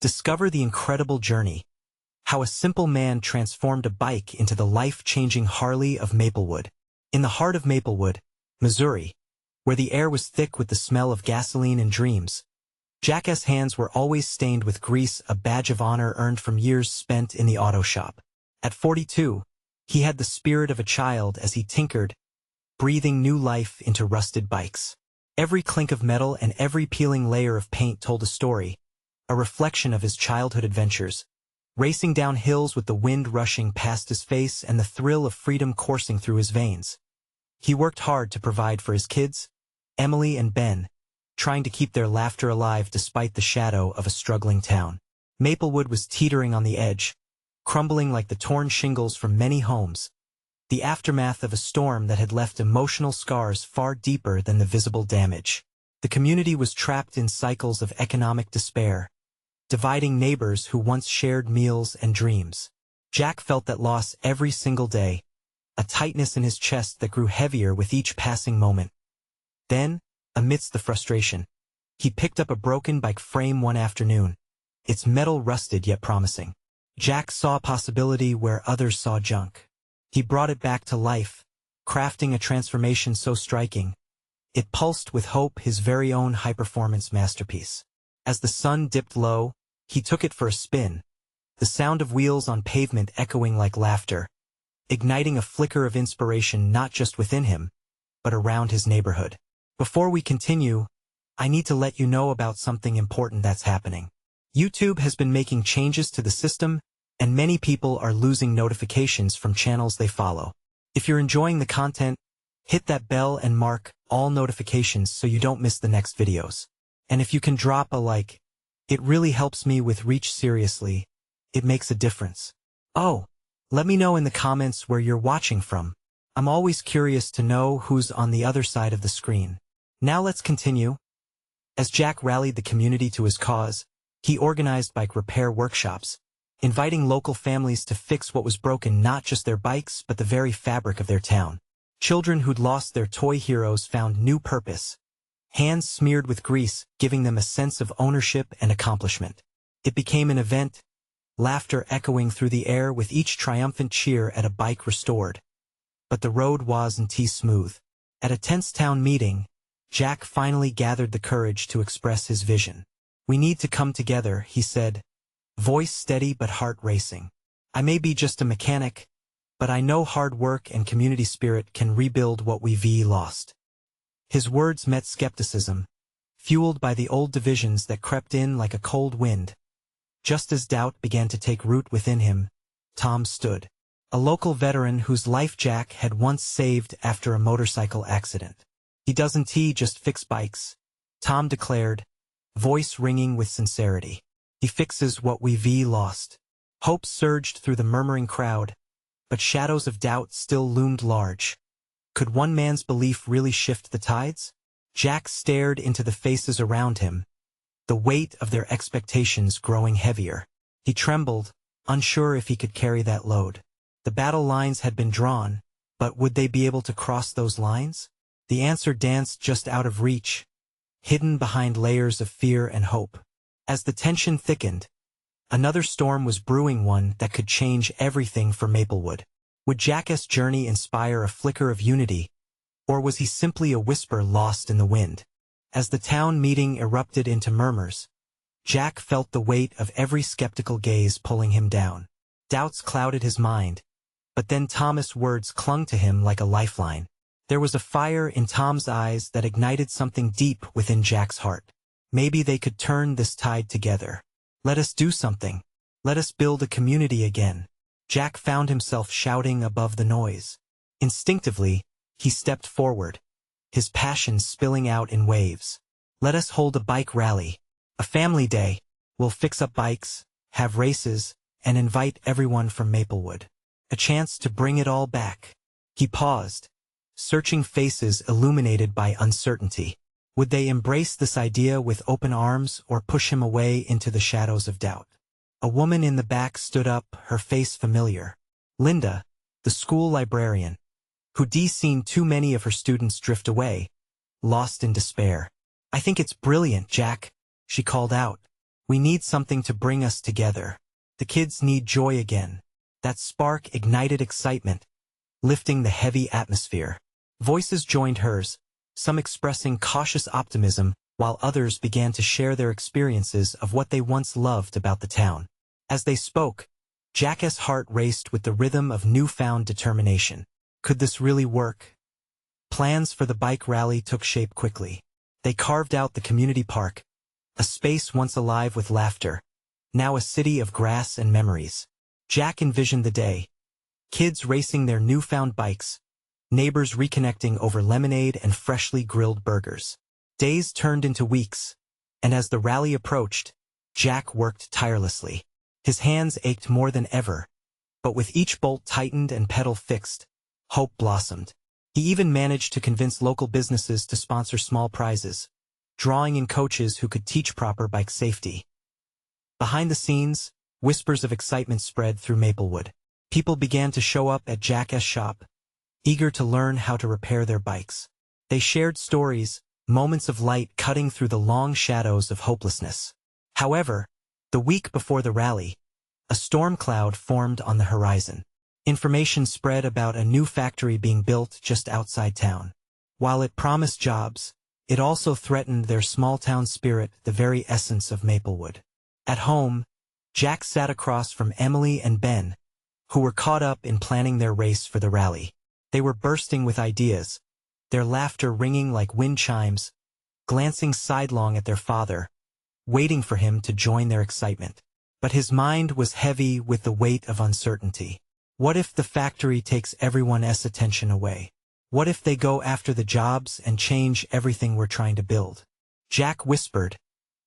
Discover the incredible journey. How a simple man transformed a bike into the life-changing Harley of Maplewood. In the heart of Maplewood, Missouri, where the air was thick with the smell of gasoline and dreams, Jack's hands were always stained with grease, a badge of honor earned from years spent in the auto shop. At 42, he had the spirit of a child as he tinkered, breathing new life into rusted bikes. Every clink of metal and every peeling layer of paint told a story, a reflection of his childhood adventures, racing down hills with the wind rushing past his face and the thrill of freedom coursing through his veins. He worked hard to provide for his kids, Emily and Ben, trying to keep their laughter alive despite the shadow of a struggling town. Maplewood was teetering on the edge, crumbling like the torn shingles from many homes, the aftermath of a storm that had left emotional scars far deeper than the visible damage. The community was trapped in cycles of economic despair, dividing neighbors who once shared meals and dreams. Jack felt that loss every single day, a tightness in his chest that grew heavier with each passing moment. Then, amidst the frustration, he picked up a broken bike frame one afternoon, its metal rusted yet promising. Jack saw a possibility where others saw junk. He brought it back to life, crafting a transformation so striking, it pulsed with hope, his very own high-performance masterpiece. As the sun dipped low, he took it for a spin, the sound of wheels on pavement echoing like laughter, igniting a flicker of inspiration not just within him, but around his neighborhood. Before we continue, I need to let you know about something important that's happening. YouTube has been making changes to the system, and many people are losing notifications from channels they follow. If you're enjoying the content, hit that bell and mark all notifications so you don't miss the next videos. And if you can drop a like, it really helps me with reach. Seriously, it makes a difference. Oh, let me know in the comments where you're watching from. I'm always curious to know who's on the other side of the screen. Now let's continue. As Jack rallied the community to his cause, he organized bike repair workshops, inviting local families to fix what was broken, not just their bikes but the very fabric of their town. Children who'd lost their toy heroes found new purpose, hands smeared with grease, giving them a sense of ownership and accomplishment. It became an event, laughter echoing through the air with each triumphant cheer at a bike restored. But the road wasn't smooth. At a tense town meeting, Jack finally gathered the courage to express his vision. "We need to come together," he said, voice steady but heart racing. "I may be just a mechanic, but I know hard work and community spirit can rebuild what we've lost." His words met skepticism, fueled by the old divisions that crept in like a cold wind. Just as doubt began to take root within him, Tom stood, a local veteran whose life Jack had once saved after a motorcycle accident. "He doesn't just fix bikes," Tom declared, voice ringing with sincerity. "He fixes what we've lost." Hope surged through the murmuring crowd, but shadows of doubt still loomed large. Could one man's belief really shift the tides? Jack stared into the faces around him, the weight of their expectations growing heavier. He trembled, unsure if he could carry that load. The battle lines had been drawn, but would they be able to cross those lines? The answer danced just out of reach, hidden behind layers of fear and hope. As the tension thickened, another storm was brewing, one that could change everything for Maplewood. Would Jack's journey inspire a flicker of unity, or was he simply a whisper lost in the wind? As the town meeting erupted into murmurs, Jack felt the weight of every skeptical gaze pulling him down. Doubts clouded his mind, but then Thomas' words clung to him like a lifeline. There was a fire in Tom's eyes that ignited something deep within Jack's heart. Maybe they could turn this tide together. "Let us do something. Let us build a community again." Jack found himself shouting above the noise. Instinctively, he stepped forward, his passion spilling out in waves. "Let us hold a bike rally, a family day. We'll fix up bikes, have races, and invite everyone from Maplewood. A chance to bring it all back." He paused, searching faces illuminated by uncertainty. Would they embrace this idea with open arms or push him away into the shadows of doubt? A woman in the back stood up, her face familiar. Linda, the school librarian, who'd seen too many of her students drift away, lost in despair. "I think it's brilliant, Jack," she called out, We need something to bring us together. The kids need joy again. That spark ignited excitement, lifting the heavy atmosphere. Voices joined hers, some expressing cautious optimism, while others began to share their experiences of what they once loved about the town. As they spoke, Jack's heart raced with the rhythm of newfound determination. Could this really work? Plans for the bike rally took shape quickly. They carved out the community park, a space once alive with laughter, now a city of grass and memories. Jack envisioned the day. Kids racing their newfound bikes, neighbors reconnecting over lemonade and freshly grilled burgers. Days turned into weeks, and as the rally approached, Jack worked tirelessly. His hands ached more than ever, but with each bolt tightened and pedal fixed, hope blossomed. He even managed to convince local businesses to sponsor small prizes, drawing in coaches who could teach proper bike safety. Behind the scenes, whispers of excitement spread through Maplewood. People began to show up at Jack's shop, eager to learn how to repair their bikes. They shared stories, moments of light cutting through the long shadows of hopelessness. However, the week before the rally, a storm cloud formed on the horizon. Information spread about a new factory being built just outside town. While it promised jobs, it also threatened their small-town spirit, the very essence of Maplewood. At home, Jack sat across from Emily and Ben, who were caught up in planning their race for the rally. They were bursting with ideas, their laughter ringing like wind chimes, glancing sidelong at their father, waiting for him to join their excitement. But his mind was heavy with the weight of uncertainty. What if the factory takes everyone's attention away? What if they go after the jobs and change everything we're trying to build? Jack whispered,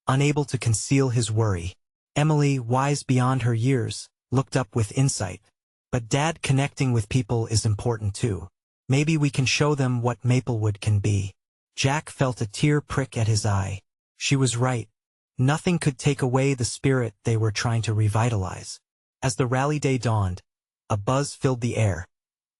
unable to conceal his worry. Emily, wise beyond her years, looked up with insight. But Dad, connecting with people is important too. Maybe we can show them what Maplewood can be. Jack felt a tear prick at his eye. She was right. Nothing could take away the spirit they were trying to revitalize. As the rally day dawned, a buzz filled the air.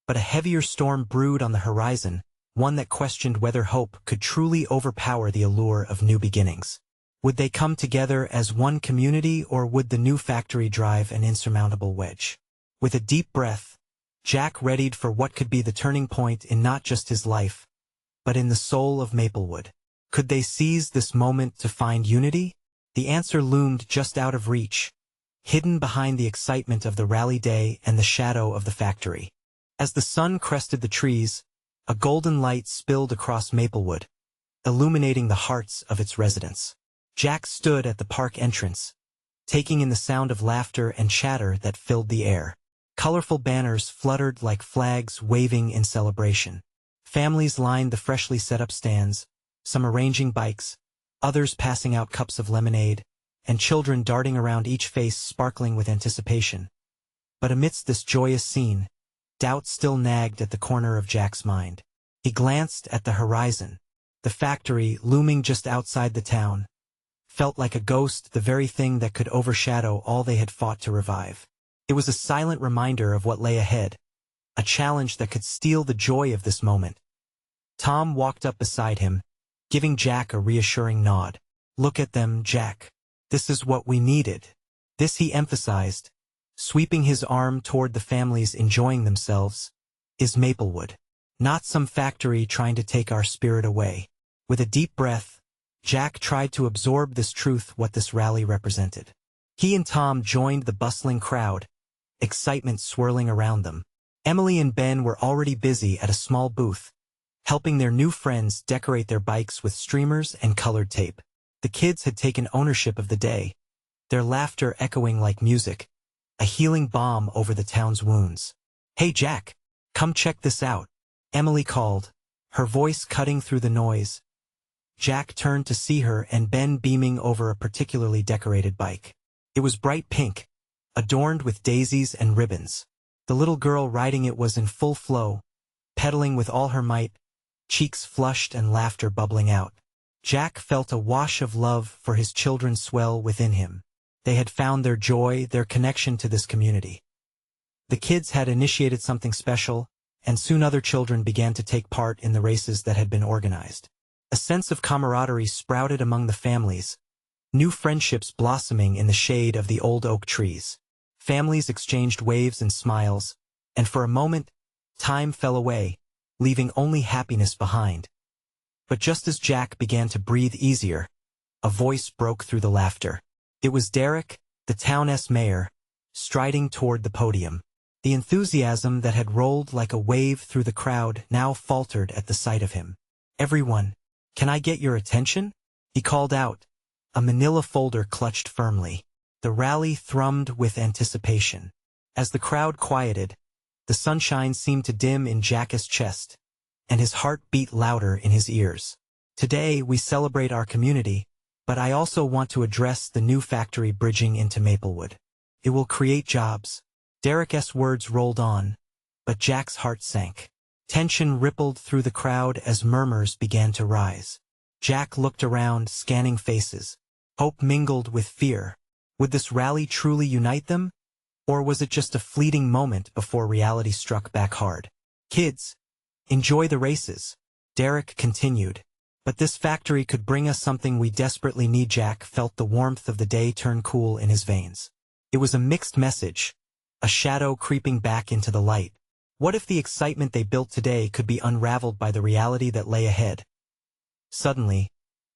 But a heavier storm brewed on the horizon, one that questioned whether hope could truly overpower the allure of new beginnings. Would they come together as one community, or would the new factory drive an insurmountable wedge? With a deep breath, Jack readied for what could be the turning point in not just his life, but in the soul of Maplewood. Could they seize this moment to find unity? The answer loomed just out of reach, hidden behind the excitement of the rally day and the shadow of the factory. As the sun crested the trees, a golden light spilled across Maplewood, illuminating the hearts of its residents. Jack stood at the park entrance, taking in the sound of laughter and chatter that filled the air. Colorful banners fluttered like flags waving in celebration. Families lined the freshly set-up stands, some arranging bikes, others passing out cups of lemonade, and children darting around, each face sparkling with anticipation. But amidst this joyous scene, doubt still nagged at the corner of Jack's mind. He glanced at the horizon. The factory, looming just outside the town, felt like a ghost, the very thing that could overshadow all they had fought to revive. It was a silent reminder of what lay ahead, a challenge that could steal the joy of this moment. Tom walked up beside him, giving Jack a reassuring nod. Look at them, Jack. This is what we needed. This he emphasized, sweeping his arm toward the families enjoying themselves, is Maplewood. Not some factory trying to take our spirit away. With a deep breath, Jack tried to absorb this truth, what this rally represented. He and Tom joined the bustling crowd, excitement swirling around them. Emily and Ben were already busy at a small booth, helping their new friends decorate their bikes with streamers and colored tape. The kids had taken ownership of the day, their laughter echoing like music, a healing balm over the town's wounds. Hey Jack, come check this out, Emily called, her voice cutting through the noise. Jack turned to see her and Ben beaming over a particularly decorated bike. It was bright pink, adorned with daisies and ribbons. The little girl riding it was in full flow, pedaling with all her might, cheeks flushed and laughter bubbling out. Jack felt a wash of love for his children swell within him. They had found their joy, their connection to this community. The kids had initiated something special, and soon other children began to take part in the races that had been organized. A sense of camaraderie sprouted among the families, new friendships blossoming in the shade of the old oak trees. Families exchanged waves and smiles, and for a moment, time fell away, leaving only happiness behind. But just as Jack began to breathe easier, a voice broke through the laughter. It was Derek, the town's mayor, striding toward the podium. The enthusiasm that had rolled like a wave through the crowd now faltered at the sight of him. "Everyone, can I get your attention?" he called out, a manila folder clutched firmly. The rally thrummed with anticipation. As the crowd quieted, the sunshine seemed to dim in Jack's chest, and his heart beat louder in his ears. "Today we celebrate our community, but I also want to address the new factory bridging into Maplewood. It will create jobs." Derek's words rolled on, but Jack's heart sank. Tension rippled through the crowd as murmurs began to rise. Jack looked around, scanning faces. Hope mingled with fear. Would this rally truly unite them? Or was it just a fleeting moment before reality struck back hard? "Kids, enjoy the races," Derek continued. "But this factory could bring us something we desperately need." Jack felt the warmth of the day turn cool in his veins. It was a mixed message, a shadow creeping back into the light. What if the excitement they built today could be unraveled by the reality that lay ahead? Suddenly,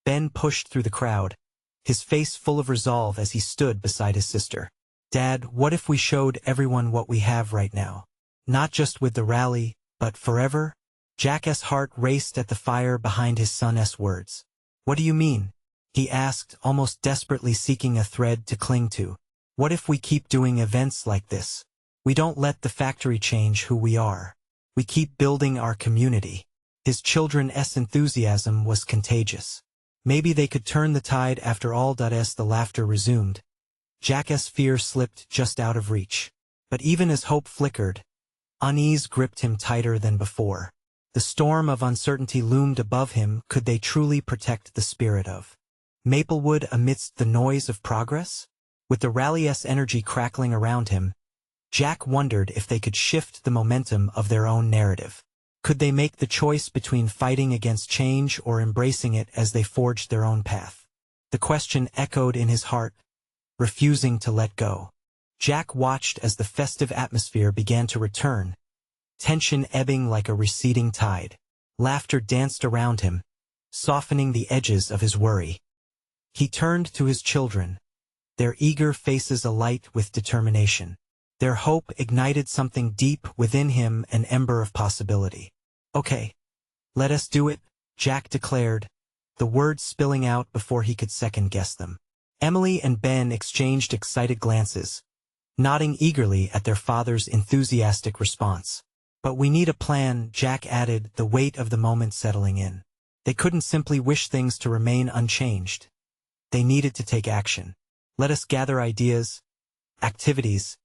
Ben pushed through the crowd, his face full of resolve as he stood beside his sister. "Dad, what if we showed everyone what we have right now? Not just with the rally, but forever?" Jack's heart raced at the fire behind his son's words. "What do you mean?" he asked, almost desperately seeking a thread to cling to. "What if we keep doing events like this? We don't let the factory change who we are. We keep building our community." His children's enthusiasm was contagious. Maybe they could turn the tide after all. As the laughter resumed, Jack's fear slipped just out of reach. But even as hope flickered, unease gripped him tighter than before. The storm of uncertainty loomed above him. Could they truly protect the spirit of Maplewood amidst the noise of progress? With the rally's energy crackling around him, Jack wondered if they could shift the momentum of their own narrative. Could they make the choice between fighting against change or embracing it as they forged their own path? The question echoed in his heart, refusing to let go. Jack watched as the festive atmosphere began to return, tension ebbing like a receding tide. Laughter danced around him, softening the edges of his worry. He turned to his children, their eager faces alight with determination. Their hope ignited something deep within him, an ember of possibility. "Okay, let us do it," Jack declared, the words spilling out before he could second-guess them. Emily and Ben exchanged excited glances, nodding eagerly at their father's enthusiastic response. "But we need a plan," Jack added, the weight of the moment settling in. They couldn't simply wish things to remain unchanged. They needed to take action. "Let us gather ideas, activities,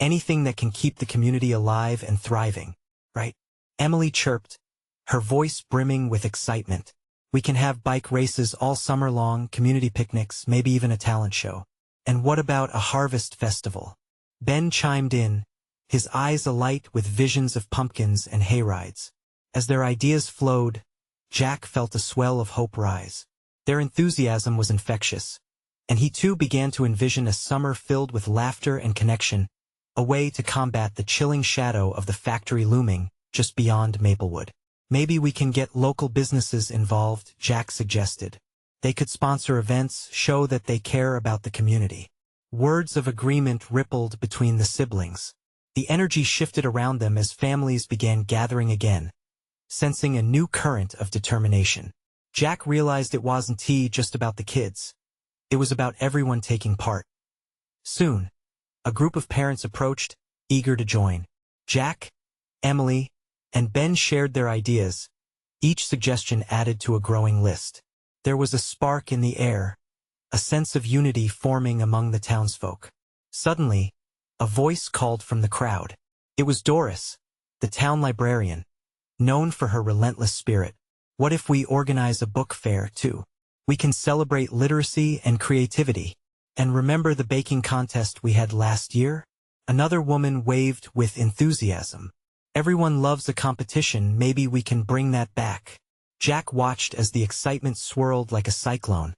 anything that can keep the community alive and thriving, right?" Emily chirped, her voice brimming with excitement. "We can have bike races all summer long, community picnics, maybe even a talent show. And what about a harvest festival?" Ben chimed in, his eyes alight with visions of pumpkins and hayrides. As their ideas flowed, Jack felt a swell of hope rise. Their enthusiasm was infectious, and he too began to envision a summer filled with laughter and connection, a way to combat the chilling shadow of the factory looming just beyond Maplewood. "Maybe we can get local businesses involved," Jack suggested. "They could sponsor events, show that they care about the community." Words of agreement rippled between the siblings. The energy shifted around them as families began gathering again, sensing a new current of determination. Jack realized it wasn't just about the kids. It was about everyone taking part. Soon, a group of parents approached, eager to join. Jack, Emily, and Ben shared their ideas, each suggestion added to a growing list. There was a spark in the air, a sense of unity forming among the townsfolk. Suddenly, a voice called from the crowd. It was Doris, the town librarian, known for her relentless spirit. "What if we organize a book fair, too? We can celebrate literacy and creativity. And remember the baking contest we had last year?" Another woman waved with enthusiasm. "Everyone loves a competition, maybe we can bring that back." Jack watched as the excitement swirled like a cyclone,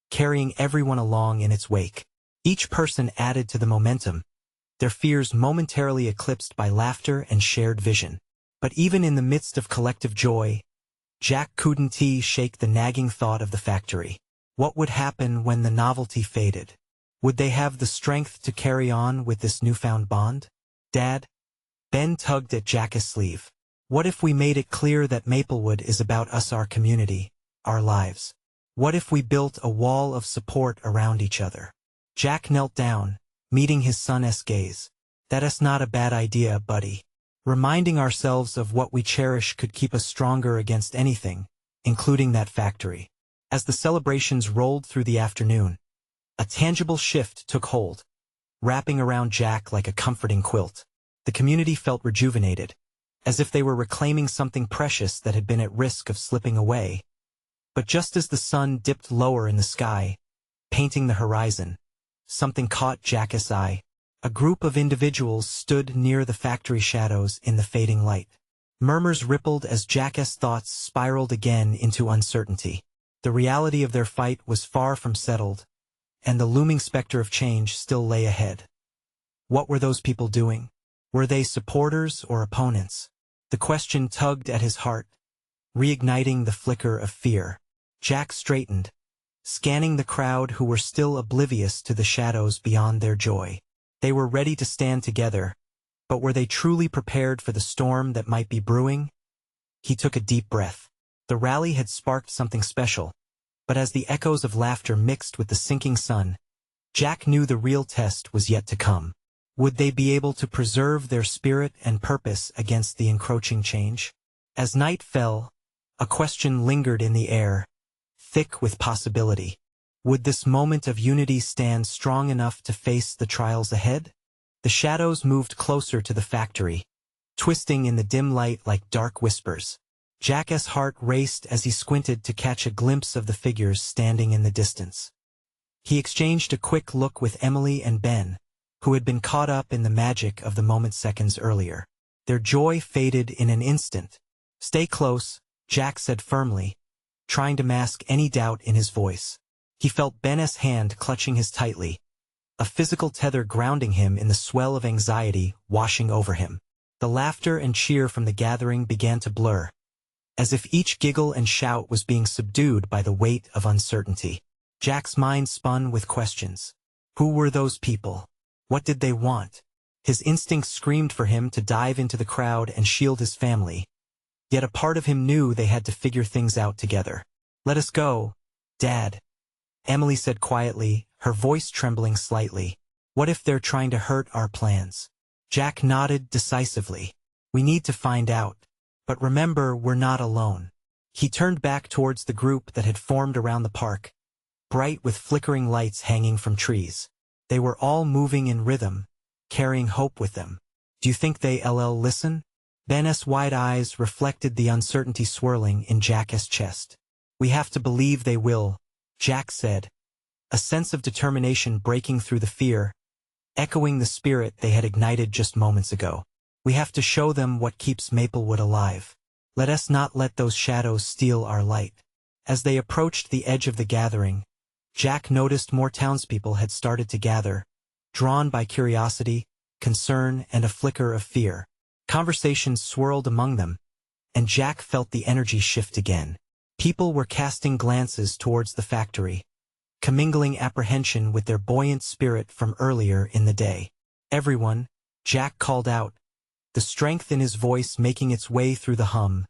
carrying everyone along in its wake. Each person added to the momentum, their fears momentarily eclipsed by laughter and shared vision. But even in the midst of collective joy, Jack couldn't shake the nagging thought of the factory. What would happen when the novelty faded? Would they have the strength to carry on with this newfound bond? Dad? Ben tugged at Jack's sleeve. What if we made it clear that Maplewood is about us, our community, our lives? What if we built a wall of support around each other? Jack knelt down, meeting his son's gaze. That's not a bad idea, buddy. Reminding ourselves of what we cherish could keep us stronger against anything, including that factory. As the celebrations rolled through the afternoon, a tangible shift took hold, wrapping around Jack like a comforting quilt. The community felt rejuvenated, as if they were reclaiming something precious that had been at risk of slipping away. But just as the sun dipped lower in the sky, painting the horizon, something caught Jack's eye. A group of individuals stood near the factory shadows in the fading light. Murmurs rippled as Jack's thoughts spiraled again into uncertainty. The reality of their fight was far from settled, and the looming specter of change still lay ahead. What were those people doing? Were they supporters or opponents? The question tugged at his heart, reigniting the flicker of fear. Jack straightened, scanning the crowd who were still oblivious to the shadows beyond their joy. They were ready to stand together, but were they truly prepared for the storm that might be brewing? He took a deep breath. The rally had sparked something special, but as the echoes of laughter mixed with the sinking sun, Jack knew the real test was yet to come. Would they be able to preserve their spirit and purpose against the encroaching change? As night fell, a question lingered in the air, thick with possibility. Would this moment of unity stand strong enough to face the trials ahead? The shadows moved closer to the factory, twisting in the dim light like dark whispers. Jack's heart raced as he squinted to catch a glimpse of the figures standing in the distance. He exchanged a quick look with Emily and Ben, who had been caught up in the magic of the moment seconds earlier. Their joy faded in an instant. "Stay close," Jack said firmly, trying to mask any doubt in his voice. He felt Ben's hand clutching his tightly, a physical tether grounding him in the swell of anxiety washing over him. The laughter and cheer from the gathering began to blur, as if each giggle and shout was being subdued by the weight of uncertainty. Jack's mind spun with questions. Who were those people? What did they want? His instincts screamed for him to dive into the crowd and shield his family, yet a part of him knew they had to figure things out together. "Let us go, Dad," Emily said quietly, her voice trembling slightly. "What if they're trying to hurt our plans?" Jack nodded decisively. "We need to find out. But remember, we're not alone." He turned back towards the group that had formed around the park, bright with flickering lights hanging from trees. They were all moving in rhythm, carrying hope with them. "Do you think they'll listen?" Ben's wide eyes reflected the uncertainty swirling in Jack's chest. "We have to believe they will," Jack said, a sense of determination breaking through the fear, echoing the spirit they had ignited just moments ago. "We have to show them what keeps Maplewood alive. Let us not let those shadows steal our light." As they approached the edge of the gathering, Jack noticed more townspeople had started to gather, drawn by curiosity, concern, and a flicker of fear. Conversations swirled among them, and Jack felt the energy shift again. People were casting glances towards the factory, commingling apprehension with their buoyant spirit from earlier in the day. "Everyone," Jack called out, the strength in his voice making its way through the hum,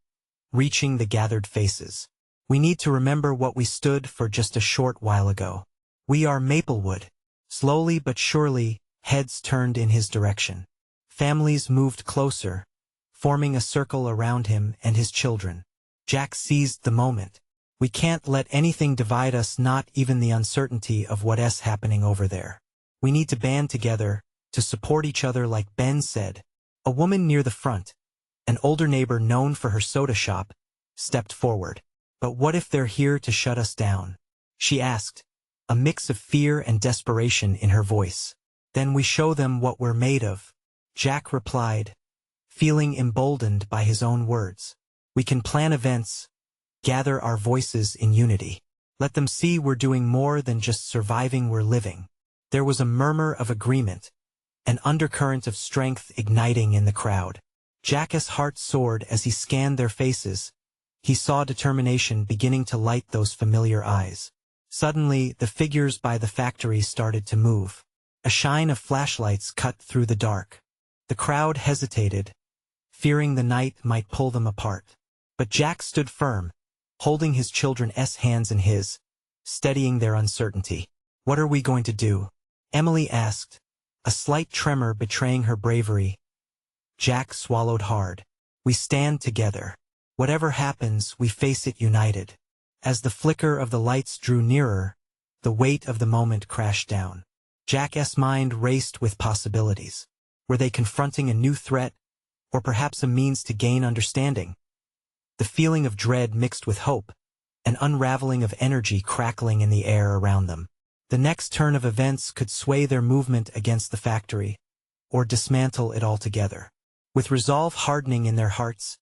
reaching the gathered faces. "We need to remember what we stood for just a short while ago. We are Maplewood." Slowly but surely, heads turned in his direction. Families moved closer, forming a circle around him and his children. Jack seized the moment. "We can't let anything divide us, not even the uncertainty of what's happening over there. We need to band together, to support each other like Ben said." A woman near the front, an older neighbor known for her soda shop, stepped forward. "But what if they're here to shut us down?" she asked, a mix of fear and desperation in her voice. "Then we show them what we're made of," Jack replied, feeling emboldened by his own words. "We can plan events, gather our voices in unity. Let them see we're doing more than just surviving, we're living. There was a murmur of agreement, an undercurrent of strength igniting in the crowd. Jack's heart soared as he scanned their faces. He saw determination beginning to light those familiar eyes. Suddenly, the figures by the factory started to move. A shine of flashlights cut through the dark. The crowd hesitated, fearing the night might pull them apart. But Jack stood firm, holding his children's hands in his, steadying their uncertainty. "What are we going to do?" Emily asked, a slight tremor betraying her bravery. Jack swallowed hard. "We stand together. Whatever happens, we face it united." As the flicker of the lights drew nearer, the weight of the moment crashed down. Jack's mind raced with possibilities. Were they confronting a new threat, or perhaps a means to gain understanding? The feeling of dread mixed with hope, an unraveling of energy crackling in the air around them. The next turn of events could sway their movement against the factory, or dismantle it altogether. With resolve hardening in their hearts,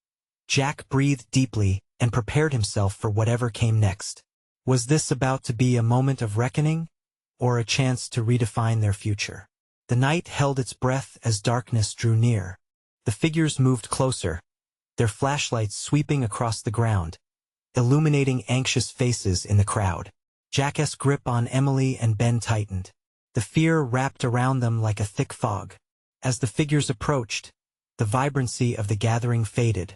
Jack breathed deeply and prepared himself for whatever came next. Was this about to be a moment of reckoning, or a chance to redefine their future? The night held its breath as darkness drew near. The figures moved closer, their flashlights sweeping across the ground, illuminating anxious faces in the crowd. Jack's grip on Emily and Ben tightened. The fear wrapped around them like a thick fog. As the figures approached, the vibrancy of the gathering faded,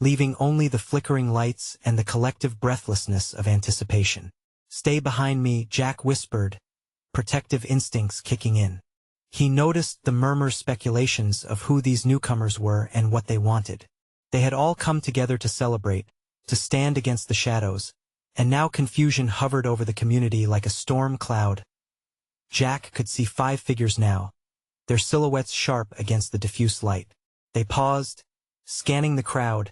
leaving only the flickering lights and the collective breathlessness of anticipation. "Stay behind me," Jack whispered, protective instincts kicking in. He noticed the murmur speculations of who these newcomers were and what they wanted. They had all come together to celebrate, to stand against the shadows, and now confusion hovered over the community like a storm cloud. Jack could see 5 figures now, their silhouettes sharp against the diffuse light. They paused, scanning the crowd,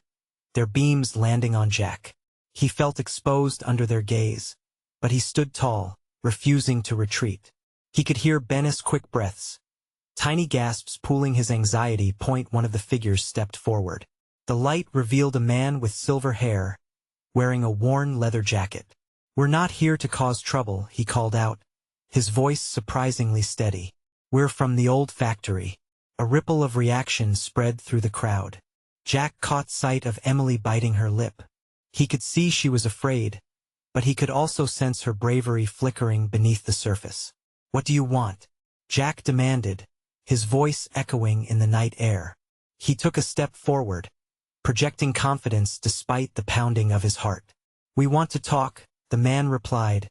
their beams landing on Jack. He felt exposed under their gaze, but he stood tall, refusing to retreat. He could hear Ben's quick breaths, tiny gasps pooling his anxiety. One of the figures stepped forward. The light revealed a man with silver hair, wearing a worn leather jacket. "We're not here to cause trouble," he called out, his voice surprisingly steady. "We're from the old factory." A ripple of reaction spread through the crowd. Jack caught sight of Emily biting her lip. He could see she was afraid, but he could also sense her bravery flickering beneath the surface. "What do you want?" Jack demanded, his voice echoing in the night air. He took a step forward, projecting confidence despite the pounding of his heart. "We want to talk," the man replied,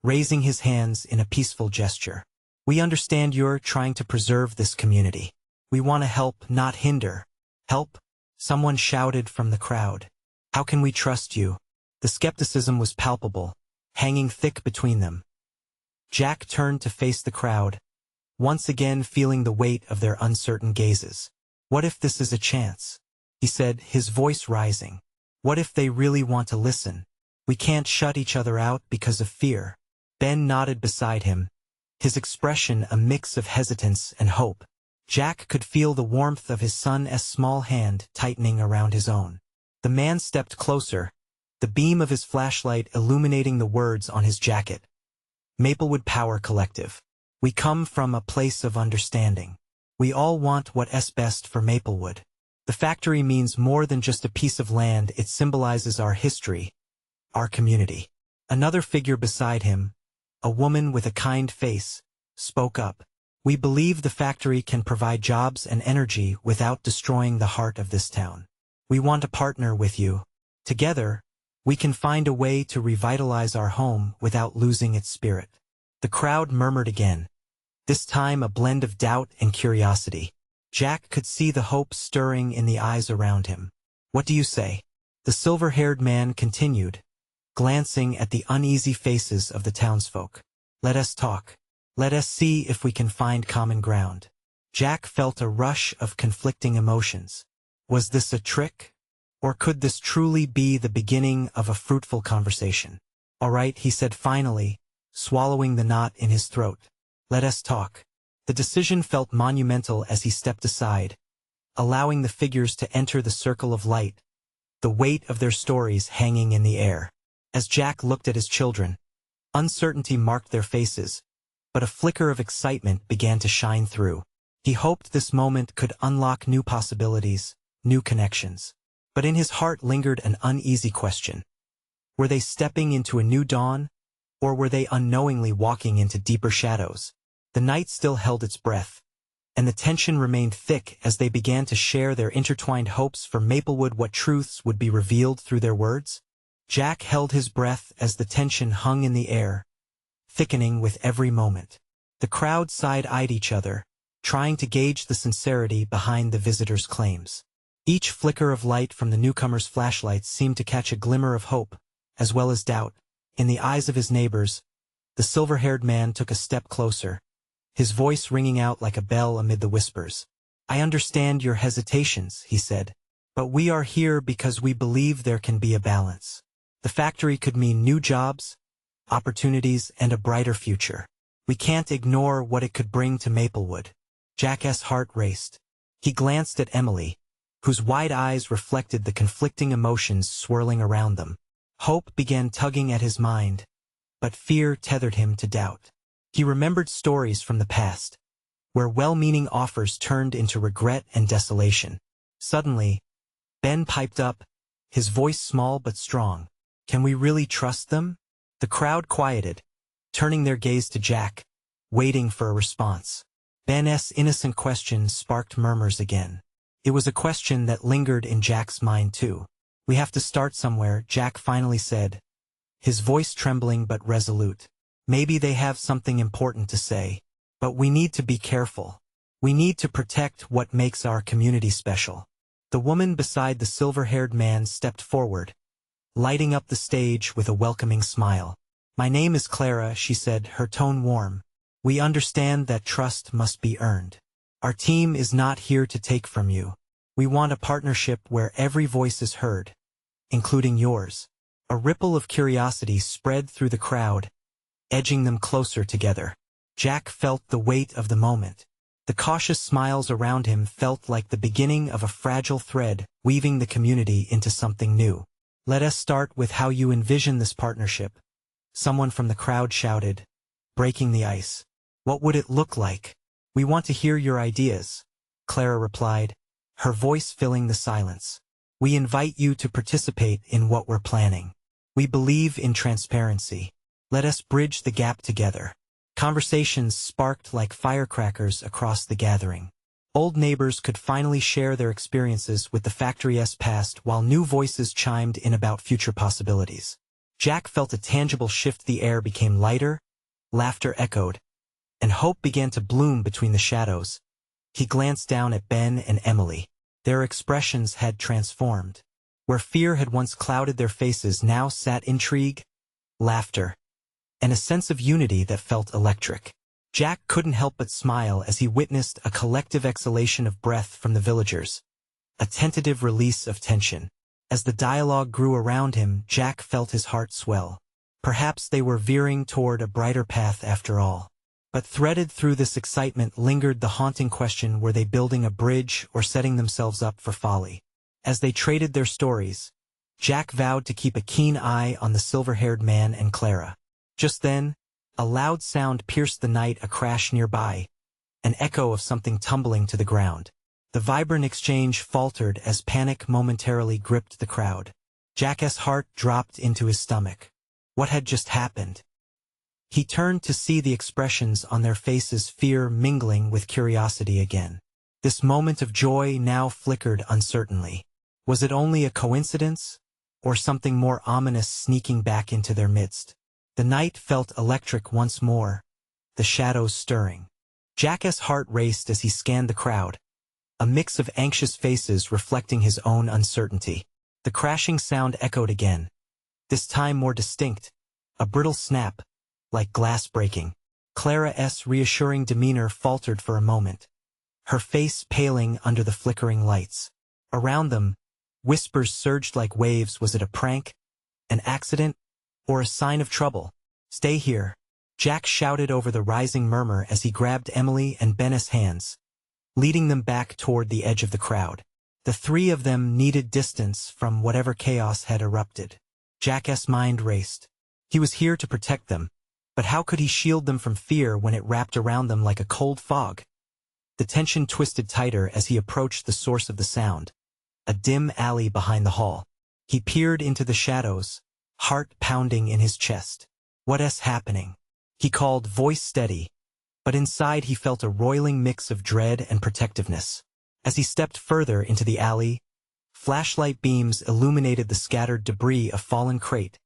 raising his hands in a peaceful gesture. "We understand you're trying to preserve this community. We want to help, not hinder." "Help?" someone shouted from the crowd. "How can we trust you?" The skepticism was palpable, hanging thick between them. Jack turned to face the crowd, once again feeling the weight of their uncertain gazes. "What if this is a chance?" he said, his voice rising. "What if they really want to listen? We can't shut each other out because of fear." Ben nodded beside him, his expression a mix of hesitance and hope. Jack could feel the warmth of his son's small hand tightening around his own. The man stepped closer, the beam of his flashlight illuminating the words on his jacket. "Maplewood Power Collective. We come from a place of understanding. We all want what's best for Maplewood. The factory means more than just a piece of land, it symbolizes our history, our community." Another figure beside him, a woman with a kind face, spoke up. "We believe the factory can provide jobs and energy without destroying the heart of this town. We want to partner with you. Together, we can find a way to revitalize our home without losing its spirit." The crowd murmured again, this time a blend of doubt and curiosity. Jack could see the hope stirring in the eyes around him. "What do you say?" the silver-haired man continued, glancing at the uneasy faces of the townsfolk. "Let us talk. Let us see if we can find common ground." Jack felt a rush of conflicting emotions. Was this a trick? Or could this truly be the beginning of a fruitful conversation? "All right," he said finally, swallowing the knot in his throat. "Let us talk." The decision felt monumental as he stepped aside, allowing the figures to enter the circle of light, the weight of their stories hanging in the air. As Jack looked at his children, uncertainty marked their faces, but a flicker of excitement began to shine through. He hoped this moment could unlock new possibilities, new connections. But in his heart lingered an uneasy question. Were they stepping into a new dawn, or were they unknowingly walking into deeper shadows? The night still held its breath, and the tension remained thick as they began to share their intertwined hopes for Maplewood. What truths would be revealed through their words? Jack held his breath as the tension hung in the air, thickening with every moment. The crowd side-eyed each other, trying to gauge the sincerity behind the visitors' claims. Each flicker of light from the newcomers' flashlights seemed to catch a glimmer of hope, as well as doubt. In the eyes of his neighbors, the silver-haired man took a step closer, his voice ringing out like a bell amid the whispers. "I understand your hesitations," he said, "but we are here because we believe there can be a balance. The factory could mean new jobs, opportunities, and a brighter future. We can't ignore what it could bring to Maplewood." Jack's heart raced. He glanced at Emily, whose wide eyes reflected the conflicting emotions swirling around them. Hope began tugging at his mind, but fear tethered him to doubt. He remembered stories from the past, where well-meaning offers turned into regret and desolation. Suddenly, Ben piped up, his voice small but strong. "Can we really trust them?" The crowd quieted, turning their gaze to Jack, waiting for a response. Ben's innocent question sparked murmurs again. It was a question that lingered in Jack's mind too. "We have to start somewhere," Jack finally said, his voice trembling but resolute. "Maybe they have something important to say, but we need to be careful. We need to protect what makes our community special." The woman beside the silver-haired man stepped forward, lighting up the stage with a welcoming smile. "My name is Clara," she said, her tone warm. "We understand that trust must be earned. Our team is not here to take from you. We want a partnership where every voice is heard, including yours." A ripple of curiosity spread through the crowd, edging them closer together. Jack felt the weight of the moment. The cautious smiles around him felt like the beginning of a fragile thread, weaving the community into something new. "Let us start with how you envision this partnership," someone from the crowd shouted, breaking the ice. "What would it look like?" "We want to hear your ideas," Clara replied, her voice filling the silence. "We invite you to participate in what we're planning. We believe in transparency. Let us bridge the gap together." Conversations sparked like firecrackers across the gathering. Old neighbors could finally share their experiences with the factory's past while new voices chimed in about future possibilities. Jack felt a tangible shift. The air became lighter, laughter echoed, and hope began to bloom between the shadows. He glanced down at Ben and Emily. Their expressions had transformed. Where fear had once clouded their faces now sat intrigue, laughter, and a sense of unity that felt electric. Jack couldn't help but smile as he witnessed a collective exhalation of breath from the villagers, a tentative release of tension. As the dialogue grew around him, Jack felt his heart swell. Perhaps they were veering toward a brighter path after all. But threaded through this excitement lingered the haunting question: were they building a bridge or setting themselves up for folly? As they traded their stories, Jack vowed to keep a keen eye on the silver-haired man and Clara. Just then, a loud sound pierced the night, a crash nearby, an echo of something tumbling to the ground. The vibrant exchange faltered as panic momentarily gripped the crowd. Jack's heart dropped into his stomach. What had just happened? He turned to see the expressions on their faces, fear mingling with curiosity again. This moment of joy now flickered uncertainly. Was it only a coincidence, or something more ominous sneaking back into their midst? The night felt electric once more, the shadows stirring. Jack's heart raced as he scanned the crowd, a mix of anxious faces reflecting his own uncertainty. The crashing sound echoed again, this time more distinct, a brittle snap, like glass breaking. Clara's reassuring demeanor faltered for a moment, her face paling under the flickering lights. Around them, whispers surged like waves. Was it a prank, an accident, or a sign of trouble? "Stay here," Jack shouted over the rising murmur as he grabbed Emily and Ben's hands, leading them back toward the edge of the crowd. The three of them needed distance from whatever chaos had erupted. Jack's mind raced. He was here to protect them, but how could he shield them from fear when it wrapped around them like a cold fog? The tension twisted tighter as he approached the source of the sound, a dim alley behind the hall. He peered into the shadows, heart pounding in his chest. What's happening? He called, voice steady, but inside he felt a roiling mix of dread and protectiveness. As he stepped further into the alley, flashlight beams illuminated the scattered debris of fallen crate,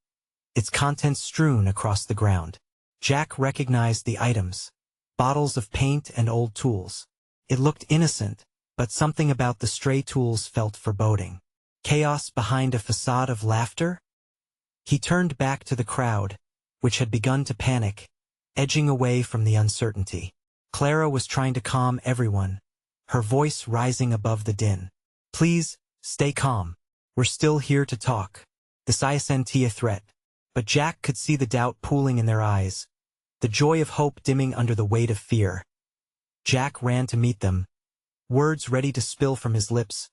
its contents strewn across the ground. Jack recognized the items, bottles of paint and old tools. It looked innocent, but something about the stray tools felt foreboding. Chaos behind a facade of laughter? He turned back to the crowd, which had begun to panic, edging away from the uncertainty. Clara was trying to calm everyone, her voice rising above the din. Please, stay calm. We're still here to talk. This isn't a threat. But Jack could see the doubt pooling in their eyes, the joy of hope dimming under the weight of fear. Jack ran to meet them, words ready to spill from his lips,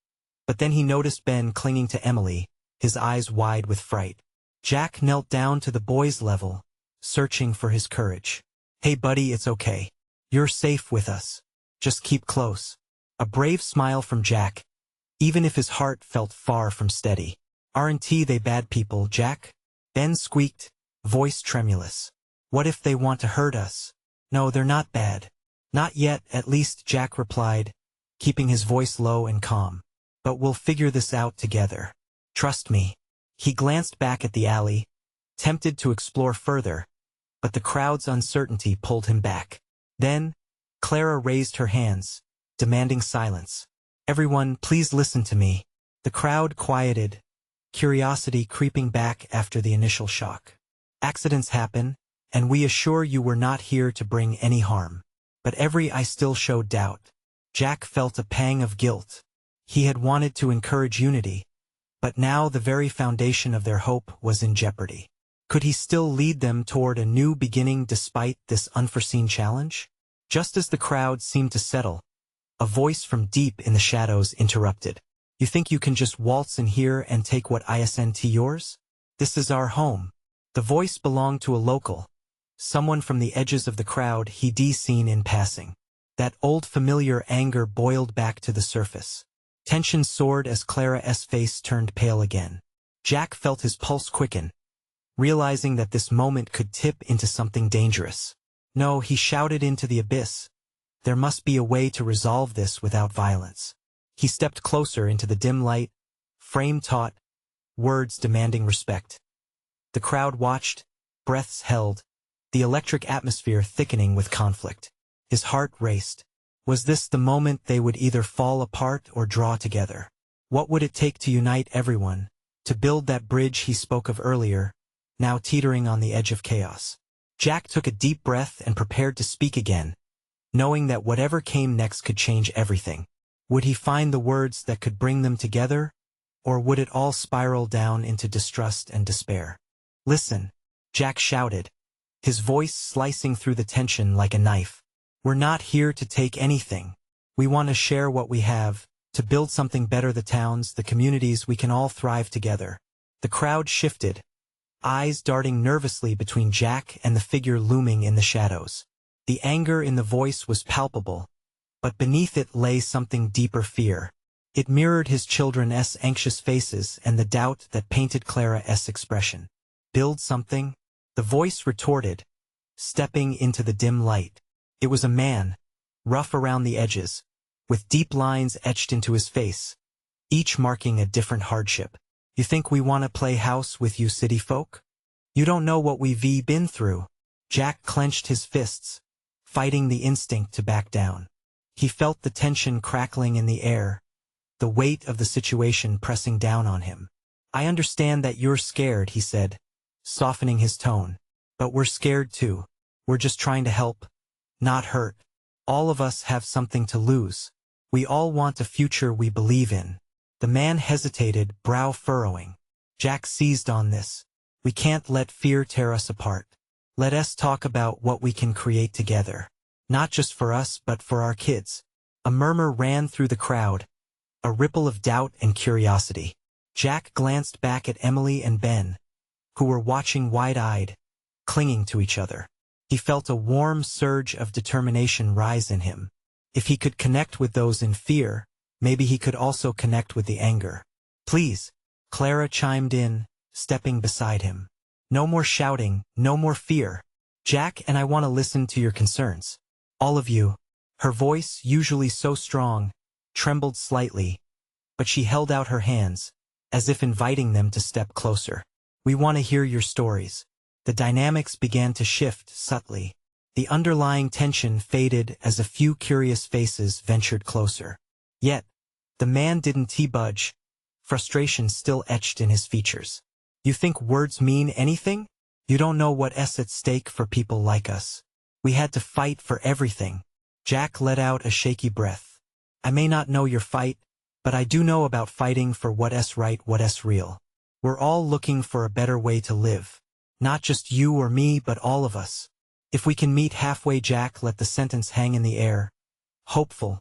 but then he noticed Ben clinging to Emily, his eyes wide with fright. Jack knelt down to the boy's level, searching for his courage. Hey buddy, it's okay. You're safe with us. Just keep close. A brave smile from Jack, even if his heart felt far from steady. Aren't they bad people, Jack? Ben squeaked, voice tremulous. What if they want to hurt us? No, they're not bad. Not yet, at least, Jack replied, keeping his voice low and calm. But we'll figure this out together. Trust me. He glanced back at the alley, tempted to explore further, but the crowd's uncertainty pulled him back. Then, Clara raised her hands, demanding silence. Everyone, please listen to me. The crowd quieted, curiosity creeping back after the initial shock. Accidents happen, and we assure you we're not here to bring any harm. But every eye still showed doubt. Jack felt a pang of guilt. He had wanted to encourage unity, but now the very foundation of their hope was in jeopardy. Could he still lead them toward a new beginning despite this unforeseen challenge? Just as the crowd seemed to settle, a voice from deep in the shadows interrupted. You think you can just waltz in here and take what isn't yours? This is our home. The voice belonged to a local, someone from the edges of the crowd he'd seen in passing. That old familiar anger boiled back to the surface. Tension soared as Clara's face turned pale again. Jack felt his pulse quicken, realizing that this moment could tip into something dangerous. No, he shouted into the abyss. There must be a way to resolve this without violence. He stepped closer into the dim light, frame taut, words demanding respect. The crowd watched, breaths held, the electric atmosphere thickening with conflict. His heart raced. Was this the moment they would either fall apart or draw together? What would it take to unite everyone, to build that bridge he spoke of earlier, now teetering on the edge of chaos? Jack took a deep breath and prepared to speak again, knowing that whatever came next could change everything. Would he find the words that could bring them together, or would it all spiral down into distrust and despair? Listen, Jack shouted, his voice slicing through the tension like a knife. We're not here to take anything. We want to share what we have, to build something better, the towns, the communities we can all thrive together. The crowd shifted, eyes darting nervously between Jack and the figure looming in the shadows. The anger in the voice was palpable, but beneath it lay something deeper: fear. It mirrored his children's anxious faces and the doubt that painted Clara's expression. Build something? The voice retorted, stepping into the dim light. It was a man, rough around the edges, with deep lines etched into his face, each marking a different hardship. You think we want to play house with you city folk? You don't know what we've been through. Jack clenched his fists, fighting the instinct to back down. He felt the tension crackling in the air, the weight of the situation pressing down on him. I understand that you're scared, he said, softening his tone. But we're scared too. We're just trying to help, not hurt. All of us have something to lose. We all want a future we believe in. The man hesitated, brow furrowing. Jack seized on this. We can't let fear tear us apart. Let us talk about what we can create together. Not just for us, but for our kids. A murmur ran through the crowd, a ripple of doubt and curiosity. Jack glanced back at Emily and Ben, who were watching wide-eyed, clinging to each other. He felt a warm surge of determination rise in him. If he could connect with those in fear, maybe he could also connect with the anger. "Please," Clara chimed in, stepping beside him. "No more shouting, no more fear. Jack and I want to listen to your concerns. All of you." Her voice, usually so strong, trembled slightly, but she held out her hands, as if inviting them to step closer. "We want to hear your stories." The dynamics began to shift subtly. The underlying tension faded as a few curious faces ventured closer. Yet, the man didn't budge. Frustration still etched in his features. "You think words mean anything? You don't know what's at stake for people like us. We had to fight for everything." Jack let out a shaky breath. "I may not know your fight, but I do know about fighting for what's right, what's real. We're all looking for a better way to live. Not just you or me, but all of us. If we can meet halfway." Jack let the sentence hang in the air, hopeful.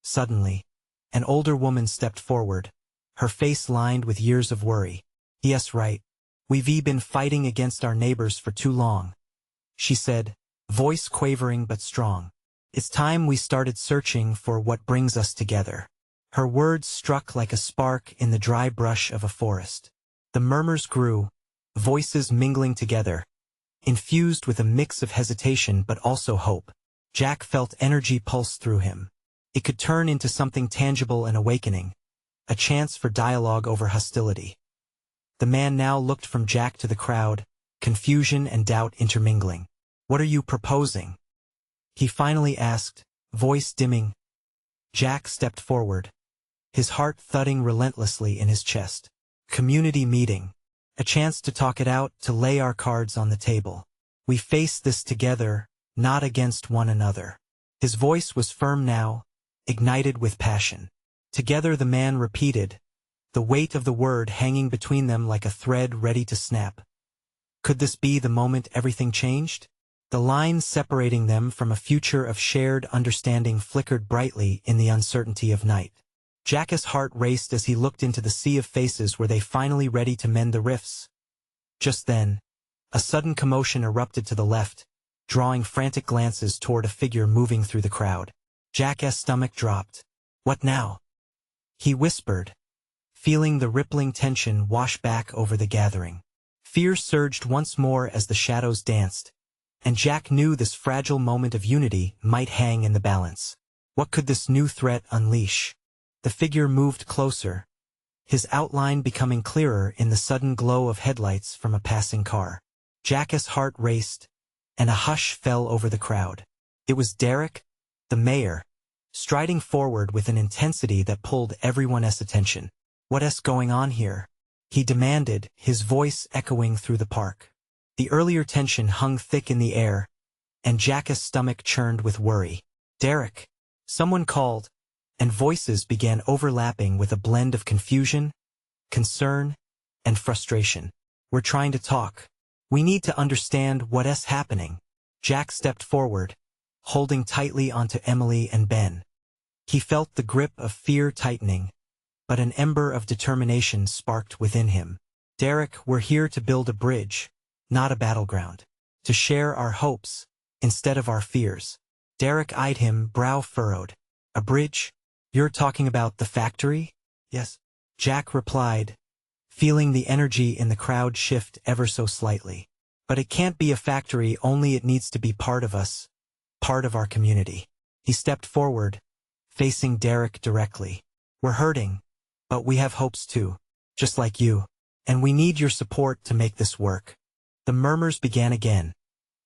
Suddenly, an older woman stepped forward, her face lined with years of worry. "Yes, right. We've been fighting against our neighbors for too long," she said, voice quavering but strong. "It's time we started searching for what brings us together." Her words struck like a spark in the dry brush of a forest. The murmurs grew, voices mingling together, infused with a mix of hesitation but also hope. Jack felt energy pulse through him. It could turn into something tangible and awakening, a chance for dialogue over hostility. The man now looked from Jack to the crowd, confusion and doubt intermingling. "What are you proposing?" he finally asked, voice dimming. Jack stepped forward, his heart thudding relentlessly in his chest. "Community meeting. A chance to talk it out, to lay our cards on the table. We face this together, not against one another." His voice was firm now, ignited with passion. "Together," the man repeated, the weight of the word hanging between them like a thread ready to snap. Could this be the moment everything changed? The line separating them from a future of shared understanding flickered brightly in the uncertainty of night. Jack's heart raced as he looked into the sea of faces. Were they finally ready to mend the rifts? Just then, a sudden commotion erupted to the left, drawing frantic glances toward a figure moving through the crowd. Jack's stomach dropped. "What now?" he whispered, feeling the rippling tension wash back over the gathering. Fear surged once more as the shadows danced, and Jack knew this fragile moment of unity might hang in the balance. What could this new threat unleash? The figure moved closer, his outline becoming clearer in the sudden glow of headlights from a passing car. Jack's heart raced, and a hush fell over the crowd. It was Derek, the mayor, striding forward with an intensity that pulled everyone's attention. "What's going on here?" he demanded, his voice echoing through the park. The earlier tension hung thick in the air, and Jack's stomach churned with worry. "Derek," someone called, and voices began overlapping with a blend of confusion, concern, and frustration. "We're trying to talk. We need to understand what's happening." Jack stepped forward, holding tightly onto Emily and Ben. He felt the grip of fear tightening, but an ember of determination sparked within him. "Derek, we're here to build a bridge, not a battleground. To share our hopes, instead of our fears." Derek eyed him, brow furrowed. "A bridge? You're talking about the factory?" "Yes," Jack replied, feeling the energy in the crowd shift ever so slightly. "But it can't be a factory, only it needs to be part of us, part of our community." He stepped forward, facing Derek directly. "We're hurting, but we have hopes too, just like you, and we need your support to make this work." The murmurs began again,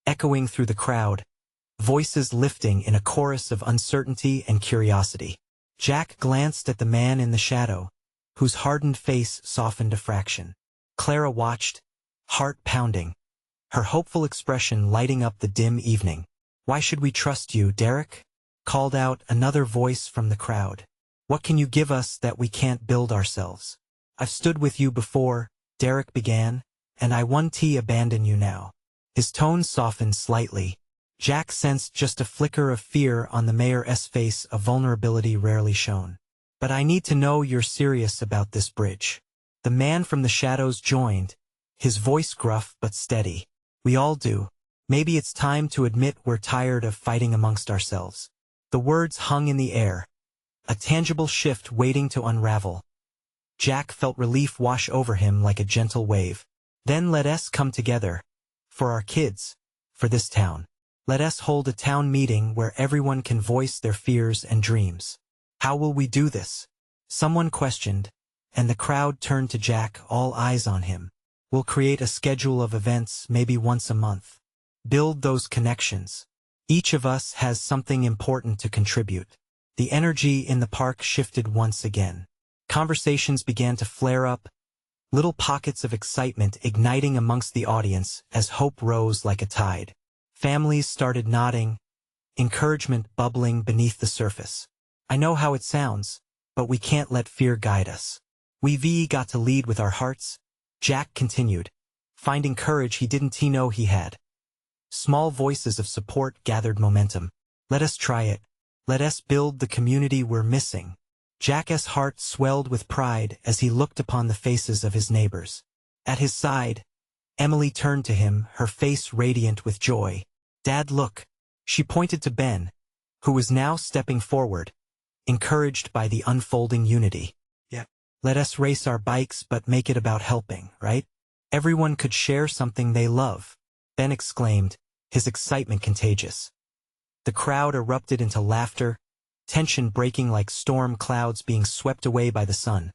echoing through the crowd, voices lifting in a chorus of uncertainty and curiosity. Jack glanced at the man in the shadow, whose hardened face softened a fraction. Clara watched, heart pounding, her hopeful expression lighting up the dim evening. "Why should we trust you, Derek?" called out another voice from the crowd. "What can you give us that we can't build ourselves?" "I've stood with you before," Derek began, "and I won't abandon you now." His tone softened slightly. Jack sensed just a flicker of fear on the mayor's face, a vulnerability rarely shown. "But I need to know you're serious about this bridge." The man from the shadows joined, his voice gruff but steady. We all do. Maybe it's time to admit we're tired of fighting amongst ourselves. The words hung in the air, a tangible shift waiting to unravel. Jack felt relief wash over him like a gentle wave. Then let us come together. For our kids. For this town. Let us hold a town meeting where everyone can voice their fears and dreams. How will we do this? Someone questioned, and the crowd turned to Jack, all eyes on him. We'll create a schedule of events, maybe once a month. Build those connections. Each of us has something important to contribute. The energy in the park shifted once again. Conversations began to flare up, little pockets of excitement igniting amongst the audience as hope rose like a tide. Families started nodding, encouragement bubbling beneath the surface. I know how it sounds, but we can't let fear guide us. We got to lead with our hearts, Jack continued, finding courage he didn't know he had. Small voices of support gathered momentum. Let us try it. Let us build the community we're missing. Jack's heart swelled with pride as he looked upon the faces of his neighbors. At his side, Emily turned to him, her face radiant with joy. Dad, look. She pointed to Ben, who was now stepping forward, encouraged by the unfolding unity. Yeah. Let us race our bikes but make it about helping, right? Everyone could share something they love. Ben exclaimed, his excitement contagious. The crowd erupted into laughter, tension breaking like storm clouds being swept away by the sun.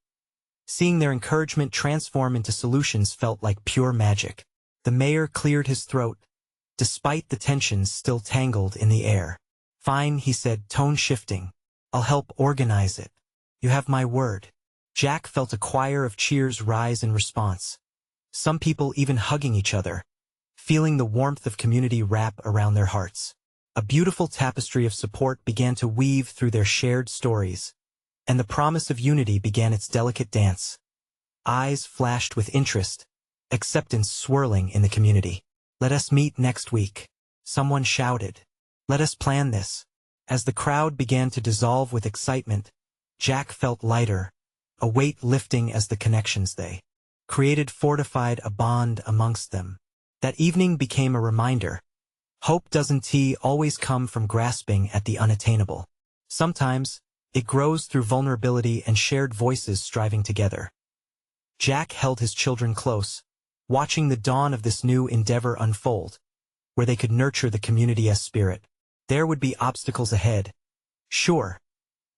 Seeing their encouragement transform into solutions felt like pure magic. The mayor cleared his throat, despite the tensions still tangled in the air. Fine, he said, tone shifting. I'll help organize it. You have my word. Jack felt a choir of cheers rise in response. Some people even hugging each other, feeling the warmth of community wrap around their hearts. A beautiful tapestry of support began to weave through their shared stories, and the promise of unity began its delicate dance. Eyes flashed with interest, acceptance swirling in the community. Let us meet next week. Someone shouted. Let us plan this. As the crowd began to dissolve with excitement, Jack felt lighter, a weight lifting as the connections they created fortified a bond amongst them. That evening became a reminder. Hope doesn't always come from grasping at the unattainable. Sometimes, it grows through vulnerability and shared voices striving together. Jack held his children close, watching the dawn of this new endeavor unfold, where they could nurture the community's spirit. There would be obstacles ahead, sure,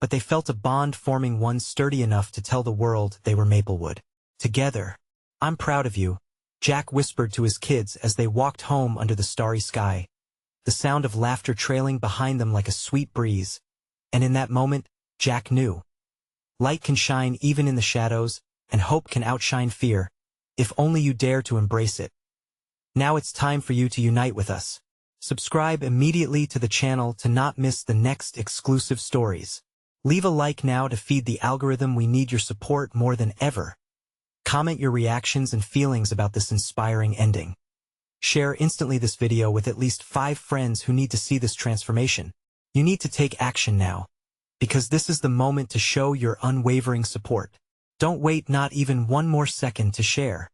but they felt a bond forming, one sturdy enough to tell the world they were Maplewood. Together. I'm proud of you, Jack whispered to his kids as they walked home under the starry sky, the sound of laughter trailing behind them like a sweet breeze. And in that moment, Jack knew. Light can shine even in the shadows, and hope can outshine fear, if only you dare to embrace it. Now it's time for you to unite with us. Subscribe immediately to the channel to not miss the next exclusive stories. Leave a like now to feed the algorithm. We need your support more than ever. Comment your reactions and feelings about this inspiring ending. Share instantly this video with at least 5 friends who need to see this transformation. You need to take action now, because this is the moment to show your unwavering support. Don't wait not even one more second to share.